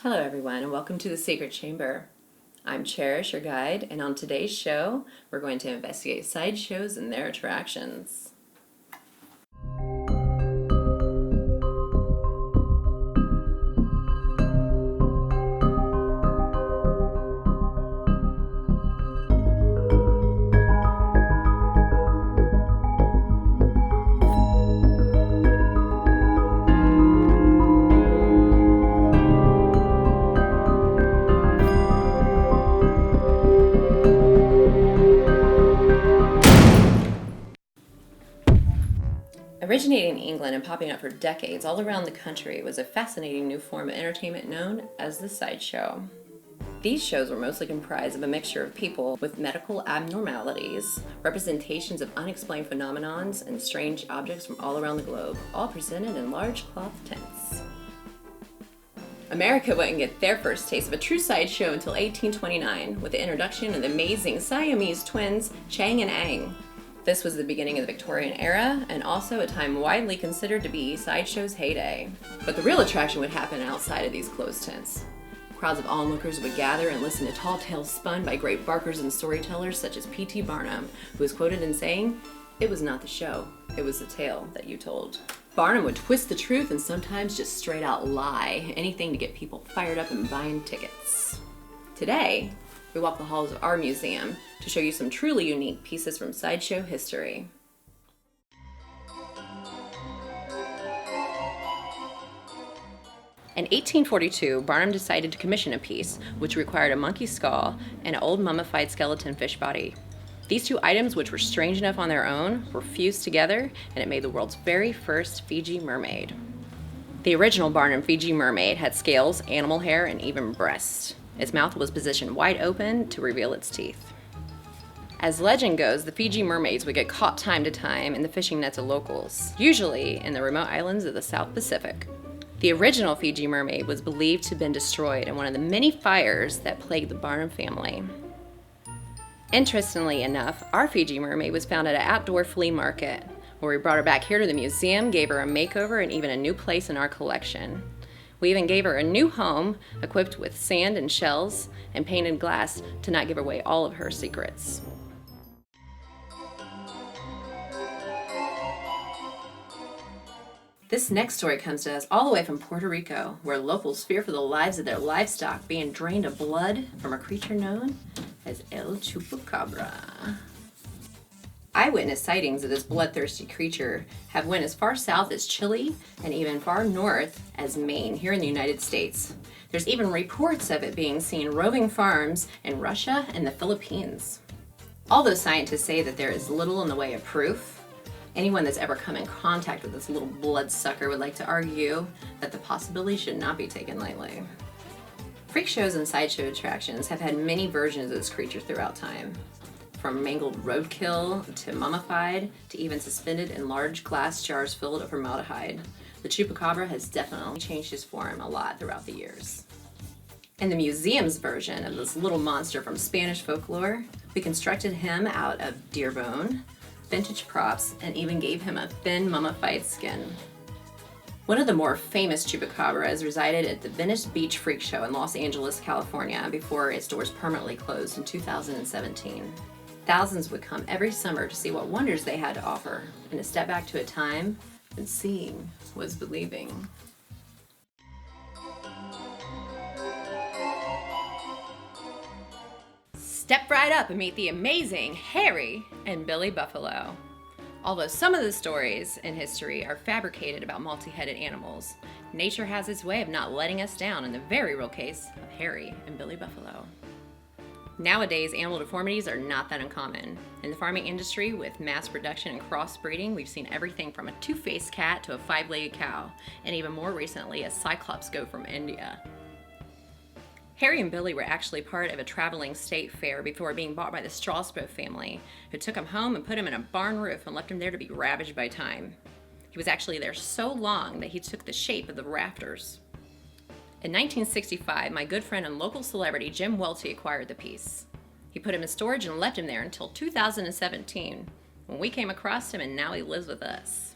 Hello everyone and welcome to the Sacred Chamber. I'm Cherish, your guide, and on today's show, we're going to investigate sideshows and their attractions. Originating in England and popping up for decades all around the country was a fascinating new form of entertainment known as the sideshow. These shows were mostly comprised of a mixture of people with medical abnormalities, representations of unexplained phenomenons, and strange objects from all around the globe, all presented in large cloth tents. America wouldn't get their first taste of a true sideshow until 1829, with the introduction of the amazing Siamese twins Chang and Ang. This was the beginning of the Victorian era, and also a time widely considered to be sideshow's heyday. But the real attraction would happen outside of these closed tents. Crowds of onlookers would gather and listen to tall tales spun by great barkers and storytellers such as P.T. Barnum, who is quoted in saying, "It was not the show, it was the tale that you told." Barnum would twist the truth and sometimes just straight out lie, anything to get people fired up and buying tickets. Today, we walk the halls of our museum to show you some truly unique pieces from sideshow history. In 1842, Barnum decided to commission a piece which required a monkey skull and an old mummified skeleton fish body. These two items, which were strange enough on their own, were fused together, and it made the world's very first Fiji mermaid. The original Barnum Fiji mermaid had scales, animal hair, and even breasts. Its mouth was positioned wide open to reveal its teeth. As legend goes, the Fiji mermaids would get caught time to time in the fishing nets of locals, usually in the remote islands of the South Pacific. The original Fiji mermaid was believed to have been destroyed in one of the many fires that plagued the Barnum family. Interestingly enough, our Fiji mermaid was found at an outdoor flea market, where we brought her back here to the museum, gave her a makeover, and even a new place in our collection. We even gave her a new home, equipped with sand and shells and painted glass to not give away all of her secrets. This next story comes to us all the way from Puerto Rico, where locals fear for the lives of their livestock being drained of blood from a creature known as El Chupacabra. Eyewitness sightings of this bloodthirsty creature have went as far south as Chile and even far north as Maine here in the United States. There's even reports of it being seen roving farms in Russia and the Philippines. Although scientists say that there is little in the way of proof, anyone that's ever come in contact with this little bloodsucker would like to argue that the possibility should not be taken lightly. Freak shows and sideshow attractions have had many versions of this creature throughout time. From mangled roadkill to mummified to even suspended in large glass jars filled with formaldehyde, the Chupacabra has definitely changed his form a lot throughout the years. In the museum's version of this little monster from Spanish folklore, we constructed him out of deer bone, vintage props, and even gave him a thin mummified skin. One of the more famous Chupacabras resided at the Venice Beach Freak Show in Los Angeles, California, before its doors permanently closed in 2017. Thousands would come every summer to see what wonders they had to offer, and to step back to a time when seeing was believing. Step right up and meet the amazing Harry and Billy Buffalo. Although some of the stories in history are fabricated about multi-headed animals, nature has its way of not letting us down in the very real case of Harry and Billy Buffalo. Nowadays, animal deformities are not that uncommon. In the farming industry, with mass production and crossbreeding, we've seen everything from a two-faced cat to a five-legged cow, and even more recently, a cyclops goat from India. Harry and Billy were actually part of a traveling state fair before being bought by the Strasbourg family, who took him home and put him in a barn roof and left him there to be ravaged by time. He was actually there so long that he took the shape of the rafters. In 1965, my good friend and local celebrity Jim Welty acquired the piece. He put him in storage and left him there until 2017, when we came across him, and now he lives with us.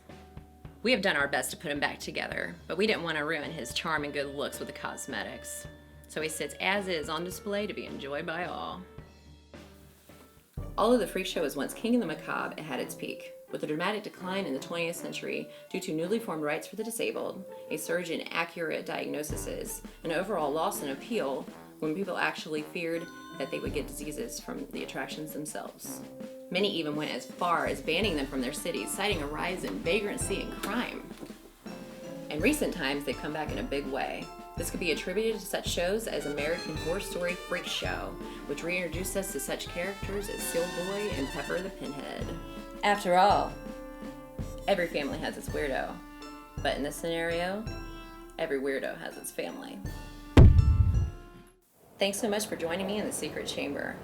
We have done our best to put him back together, but we didn't want to ruin his charm and good looks with the cosmetics. so he sits as is on display to be enjoyed by all. Although the freak show was once king of the macabre, it had its peak. With a dramatic decline in the 20th century due to newly formed rights for the disabled, a surge in accurate diagnoses, an overall loss in appeal when people actually feared that they would get diseases from the attractions themselves. Many even went as far as banning them from their cities, citing a rise in vagrancy and crime. In recent times, they've come back in a big way. This could be attributed to such shows as American Horror Story Freak Show, which reintroduced us to such characters as Seal Boy and Pepper the Pinhead. After all, every family has its weirdo, but in this scenario, every weirdo has its family. Thanks so much for joining me in the Secret Chamber.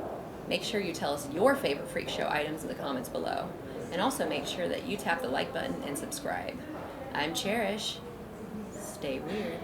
Make sure you tell us your favorite freak show items in the comments below, and also make sure that you tap the like button and subscribe. I'm Cherish. Stay weird.